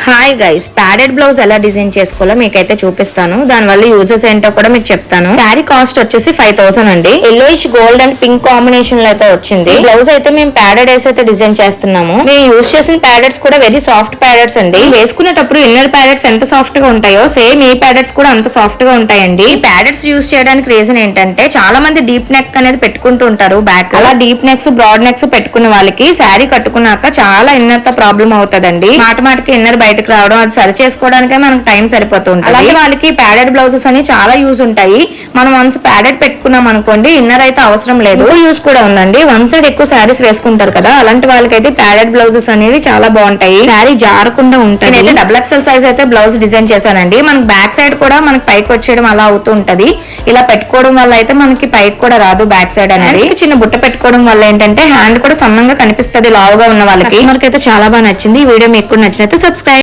Hi guys, padded blouse ఎలా design చేసుకోవాలో మీకైతే చూపిస్తాను. దాని వల్ల యూజెస్ ఏంటో కూడా మీకు చెప్తాను. శారీ కాస్ట్ వచ్చేసి 5000 అండి. Yellowish gold and pink combination లో అయితే వచ్చింది. బ్లౌజ్ అయితే మేము ప్యాడెడ్ వేసి అయితే డిజైన్ చేస్తున్నాము. మేము యూజ్ చేసిన ప్యాడెడ్స్ కూడా వెరీ సాఫ్ట్ ప్యాడెడ్స్ అండి. వేసుకునేటప్పుడు ఇన్నర్ ప్యాడెడ్స్ ఎంత సాఫ్ట్ గా ఉంటాయో సేమ్ ఈ ప్యాడెడ్స్ కూడా అంత సాఫ్ట్ గా ఉంటాయండి. ఈ ప్యాడెడ్స్ యూజ్ చేయడానికి రీజన్ ఏంటంటే చాలా మంది డీప్ నెక్ అనేది పెట్టుకుంటూ ఉంటారు బ్యాక్. అలా డీప్ నెక్స్ బ్రాడ్ నెక్స్ పెట్టుకున్న వాళ్ళకి శారీ కట్టుకున్నాక చాలా ఇన్నర్ తో ప్రాబ్లం అవుతుందండి. మాటకి ఇన్నర్ బయటకు రావడం, అది సరి చేసుకోవడానికే మనకు టైం సరిపోతుంది. అలాగే వాళ్ళకి ప్యాడెడ్ బ్లౌజెస్ అని చాలా యూజ్ ఉంటాయి. మనం వన్స్ ప్యాడెడ్ పెట్టుకున్నాం అనుకోండి, ఇన్నర్ అయితే అవసరం లేదు. యూజ్ కూడా ఉందండి. వన్ సైడ్ ఎక్కువ శారీస్ వేసుకుంటారు కదా, అలాంటి వాళ్ళకైతే ప్యాడెడ్ బ్లౌజెస్ అనేవి చాలా బాగుంటాయి. శారీ జారకుండా ఉంటాయి. నేనైతే డబుల్ ఎక్సెల్ సైజ్ అయితే బ్లౌజ్ డిజైన్ చేశానండి. మనకి బ్యాక్ సైడ్ కూడా మనకి పైకి వచ్చేయడం అలా అవుతూ ఉంటది. ఇలా పెట్టుకోవడం వల్ల అయితే మనకి పైకి కూడా రాదు బ్యాక్ సైడ్ అనేది. చిన్న బుట్ట పెట్టుకోవడం వల్ల ఏంటంటే హ్యాండ్ కూడా సన్నంగా కనిపిస్తుంది లావుగా ఉన్న వాళ్ళకి. మనకైతే చాలా బాగా నచ్చింది. ఈ వీడియో మీకు నచ్చినైతే సబ్స్క్రైబ్